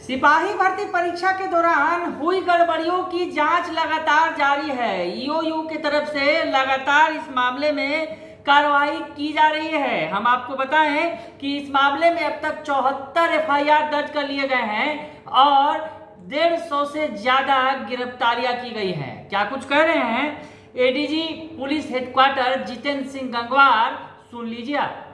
सिपाही भर्ती परीक्षा के दौरान हुई गड़बड़ियों की जांच लगातार जारी है। ईओयू की तरफ से लगातार इस मामले में कार्रवाई की जा रही है। हम आपको बताएं कि इस मामले में अब तक 74 एफआईआर दर्ज कर लिए गए हैं और 150 से ज्यादा गिरफ्तारियां की गई हैं। क्या कुछ कह रहे हैं ADG police headquarter Jitendra Singh Gangwar, सुन लीजिए आप।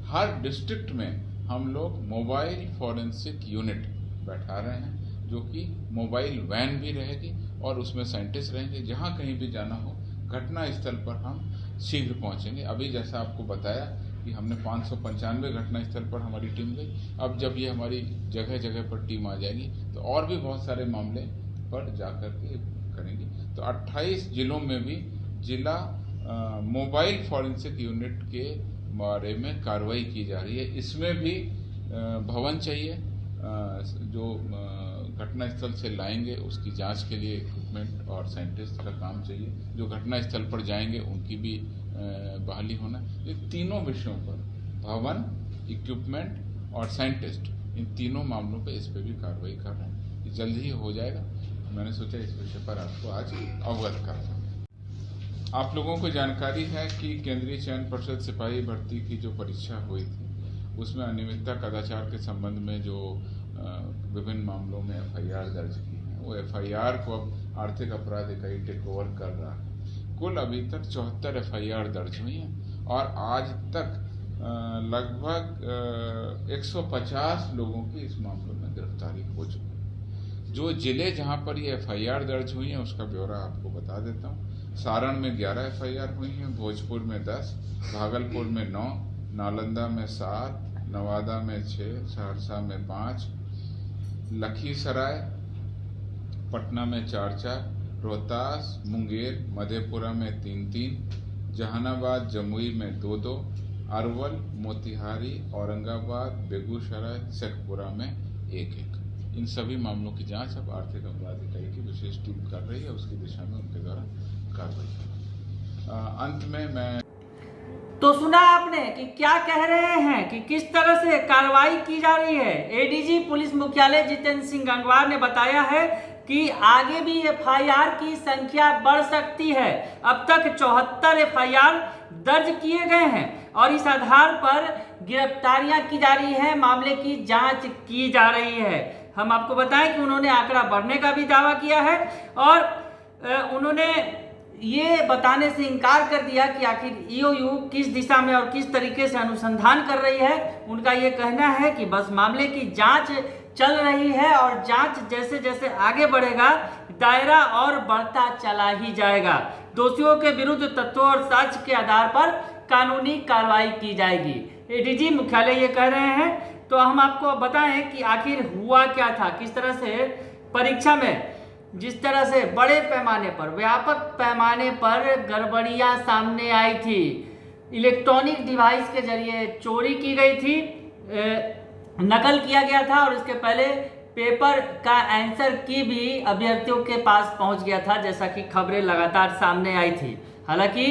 हर डिस्ट्रिक्ट में हम लोग मोबाइल फॉरेंसिक यूनिट बैठा रहे हैं, जो कि मोबाइल वैन भी रहेगी और उसमें साइंटिस्ट रहेंगे। जहां कहीं भी जाना हो घटना स्थल पर हम शीघ्र पहुंचेंगे। अभी जैसा आपको बताया कि हमने 595 घटना स्थल पर हमारी टीम गई। अब जब ये हमारी जगह जगह पर टीम आ जाएगी तो और भी बहुत सारे मामले पर जाकर के करेंगे। तो 28 जिलों में भी जिला मोबाइल फॉरेंसिक यूनिट के बारे में कार्रवाई की जा रही है। इसमें भी भवन चाहिए, जो घटना स्थल से लाएंगे उसकी जांच के लिए इक्विपमेंट और साइंटिस्ट का काम चाहिए। जो घटना स्थल पर जाएंगे उनकी भी बहाली होना। ये तीनों विषयों पर भवन, इक्विपमेंट और साइंटिस्ट, इन तीनों मामलों पे इस पे भी कार्रवाई कर रहे हैं। ये जल्द ही हो जाएगा। मैंने सोचा इस विषय पर आपको आज अवगत कराऊं। आप लोगों को जानकारी है कि केंद्रीय चयन पर्षद सिपाही भर्ती की जो परीक्षा हुई थी उसमें अनियमितता कदाचार के संबंध में जो विभिन्न मामलों में एफआईआर दर्ज की है, वो एफआईआर को अब आर्थिक अपराध इकाई टेक ओवर कर रहा है। कुल अभी तक 74 एफआईआर दर्ज हुई हैं और आज तक लगभग 150 लोगों की इस मामले में गिरफ्तारी हो चुकी है। जो जिले जहां पर ये एफआईआर दर्ज हुई हैं उसका ब्यौरा आपको बता देता हूँ। सारण में 11 एफआईआर हुई हैं, भोजपुर में 10, भागलपुर में 9, नालंदा में 7, नवादा में 6, सहरसा में 5, लखीसराय, पटना में 4, रोहतास, मुंगेर, मधेपुरा में 3, जहानाबाद, जमुई में 2, अरवल, मोतिहारी, औरंगाबाद, बेगूसराय, शेखपुरा में 1। इन सभी मामलों की जांच अब आर्थिक अपराध इकाई की विशेष टीम कर रही है। उसकी दिशा में उनके द्वारा कार्रवाई। अंत में मैं तो सुना आपने कि क्या कह रहे हैं कि किस तरह से कार्रवाई की जा रही है। एडीजी पुलिस मुख्यालय जितेंद्र सिंह गंगवार ने बताया है कि आगे भी एफआईआर की संख्या बढ़ सकती है। अब तक 74 एफआईआर दर्ज किए गए हैं और इस आधार पर गिरफ्तारियां की जा रही है, मामले की जांच की जा रही है। हम आपको बताएं कि उन्होंने आंकड़ा बढ़ने का भी दावा किया है और उन्होंने ये बताने से इनकार कर दिया कि आखिर ईओयू किस दिशा में और किस तरीके से अनुसंधान कर रही है। उनका ये कहना है कि बस मामले की जांच चल रही है और जांच जैसे जैसे आगे बढ़ेगा दायरा और बढ़ता चला ही जाएगा। दोषियों के विरुद्ध तथ्यों और साक्ष्य के आधार पर कानूनी कार्रवाई की जाएगी, एडीजी मुख्यालय ये कह रहे हैं। तो हम आपको बताएं कि आखिर हुआ क्या था, किस तरह से परीक्षा में जिस तरह से बड़े पैमाने पर, व्यापक पैमाने पर गड़बड़ियां सामने आई थी। इलेक्ट्रॉनिक डिवाइस के जरिए चोरी की गई थी, नकल किया गया था और इसके पहले पेपर का आंसर की भी अभ्यर्थियों के पास पहुंच गया था, जैसा कि खबरें लगातार सामने आई थी। हालांकि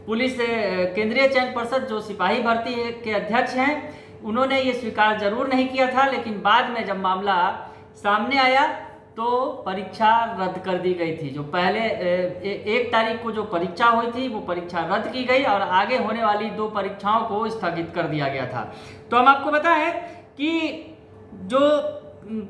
पुलिस केंद्रीय चयन पर्षद जो सिपाही भर्ती के अध्यक्ष हैं उन्होंने ये स्वीकार जरूर नहीं किया था, लेकिन बाद में जब मामला सामने आया तो परीक्षा रद्द कर दी गई थी। जो पहले 1 तारीख को जो परीक्षा हुई थी वो परीक्षा रद्द की गई और आगे होने वाली 2 परीक्षाओं को स्थगित कर दिया गया था। तो हम आपको बताएं कि जो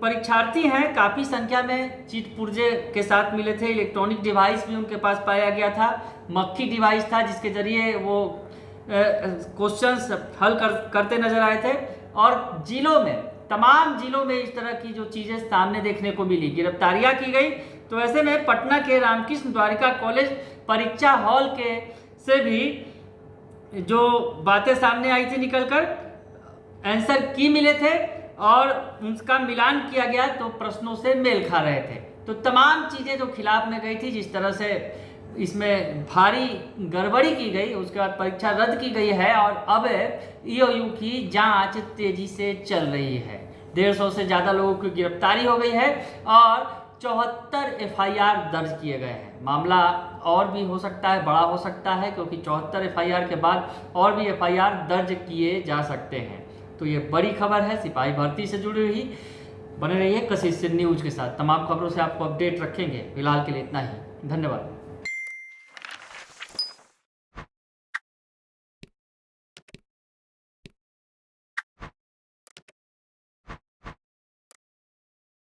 परीक्षार्थी हैं काफ़ी संख्या में चीट पुर्जे के साथ मिले थे। इलेक्ट्रॉनिक डिवाइस भी उनके पास पाया गया था, मक्खी डिवाइस था जिसके जरिए वो क्वेश्चंस हल करते नजर आए थे। और जिलों में, तमाम जिलों में इस तरह की जो चीज़ें सामने देखने को मिली, गिरफ्तारियां की गई। तो ऐसे में पटना के रामकृष्ण द्वारिका कॉलेज परीक्षा हॉल के से भी जो बातें सामने आई थी निकलकर, आंसर की मिले थे और उनका मिलान किया गया तो प्रश्नों से मेल खा रहे थे। तो तमाम चीज़ें जो खिलाफ में गई थी, जिस तरह से इसमें भारी गड़बड़ी की गई, उसके बाद परीक्षा रद्द की गई है और अब ईओयू की जांच तेजी से चल रही है। 150 से ज़्यादा लोगों की गिरफ्तारी हो गई है और 74 एफआईआर दर्ज किए गए हैं। मामला और भी हो सकता है, बड़ा हो सकता है, क्योंकि 74 एफआईआर के बाद और भी एफआईआर दर्ज किए जा सकते हैं। तो ये बड़ी खबर है सिपाही भर्ती से जुड़ी हुई। बने रहिए कशिश न्यूज के साथ। तमाम खबरों से आपको अपडेट रखेंगे। फिलहाल के लिए इतना ही, धन्यवाद।